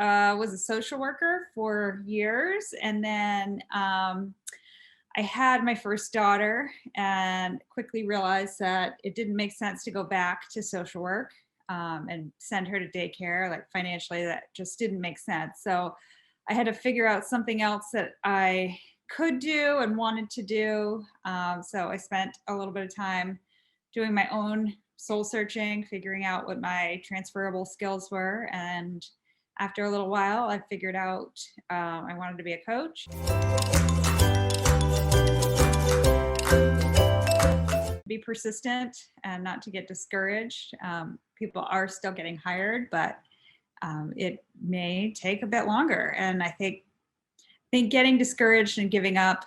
was a social worker for years, and then I had my first daughter and quickly realized that it didn't make sense to go back to social work and send her to daycare. Like financially, that just didn't make sense. So I had to figure out something else that I could do and wanted to do. So I spent a little bit of time doing my own soul searching, figuring out what my transferable skills were. And after a little while, I figured out I wanted to be a coach. Be persistent and not to get discouraged. People are still getting hired, but it may take a bit longer. And I think getting discouraged and giving up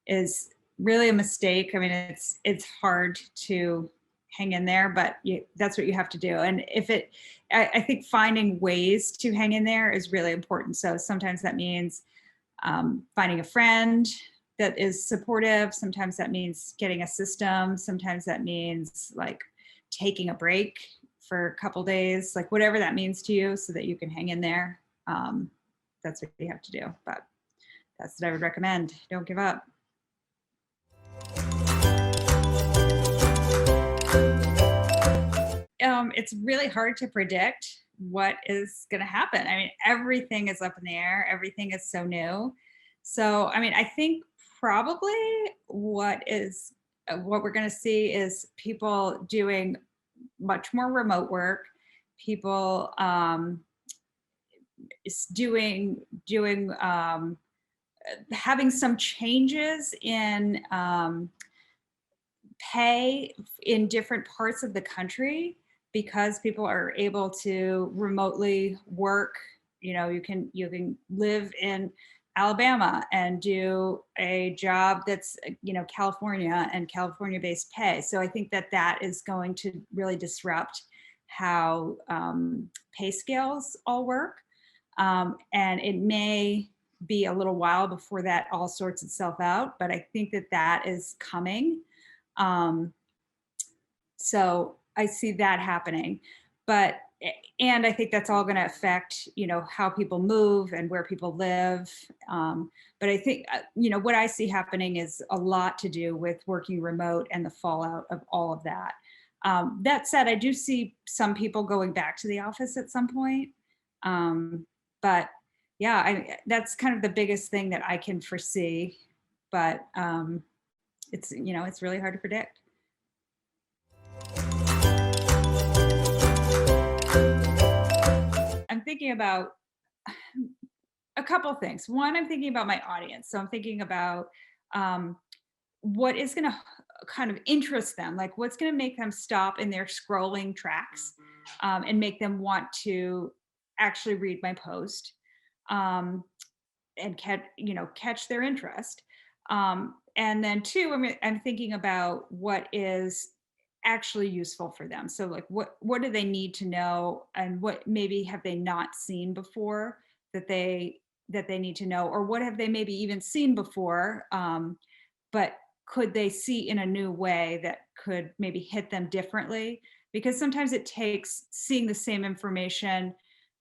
is really a mistake. I mean, it's hard to hang in there, but that's what you have to do. And I think finding ways to hang in there is really important. So sometimes that means finding a friend that is supportive. Sometimes that means getting a system. Sometimes that means like taking a break for a couple days, like whatever that means to you so that you can hang in there. That's what you have to do. But that's what I would recommend. Don't give up. It's really hard to predict what is going to happen. I mean, everything is up in the air. Everything is so new. So, I mean, I think probably what we're going to see is people doing much more remote work. People doing having some changes in pay in different parts of the country because people are able to remotely work. You know, you can live in Alabama and do a job that's, California and California based pay. So I think that is going to really disrupt how pay scales all work. And it may be a little while before that all sorts itself out, but I think that is coming. So I see that happening, and I think that's all going to affect, how people move and where people live. But I think, what I see happening is a lot to do with working remote and the fallout of all of that. That said, I do see some people going back to the office at some point. But yeah, that's kind of the biggest thing that I can foresee, but it's really hard to predict. I'm thinking about a couple things. One, I'm thinking about my audience. So I'm thinking about what is going to kind of interest them, like what's going to make them stop in their scrolling tracks and make them want to actually read my post and catch their interest. And then two, I'm thinking about what is actually useful for them. So like what do they need to know, and what maybe have they not seen before that they need to know, or what have they maybe even seen before, but could they see in a new way that could maybe hit them differently? Because sometimes it takes seeing the same information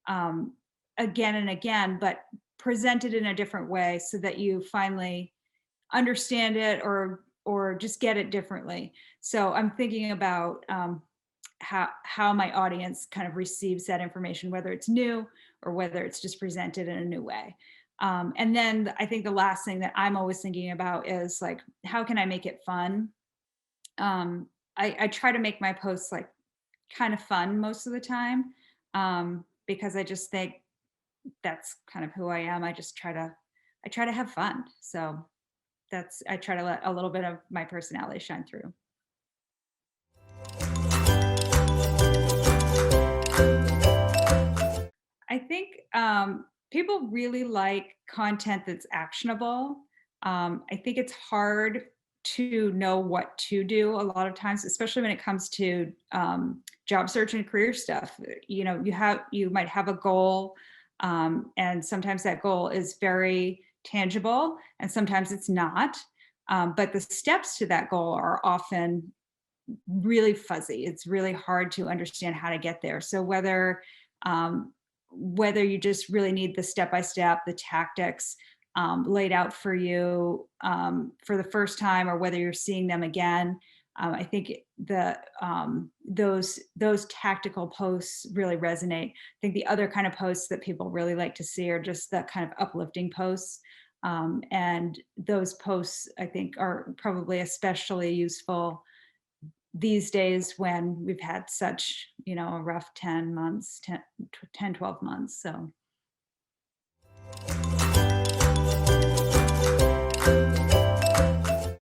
again and again, but presented in a different way so that you finally understand it or just get it differently. So I'm thinking about how my audience kind of receives that information, whether it's new or whether it's just presented in a new way. And then I think the last thing that I'm always thinking about is like, how can I make it fun? I try to make my posts like kind of fun most of the time because I just think that's kind of who I am. I try to have fun. So I try to let a little bit of my personality shine through. I think people really like content that's actionable. I think it's hard to know what to do a lot of times, especially when it comes to job search and career stuff. You might have a goal, and sometimes that goal is very tangible, and sometimes it's not. But the steps to that goal are often really fuzzy. It's really hard to understand how to get there. So whether whether you just really need the step by step, the tactics laid out for you for the first time, or whether you're seeing them again. I think those tactical posts really resonate. I think the other kind of posts that people really like to see are just that kind of uplifting posts. And those posts, I think, are probably especially useful these days when we've had such, a rough 10 months, 10, 12 months. So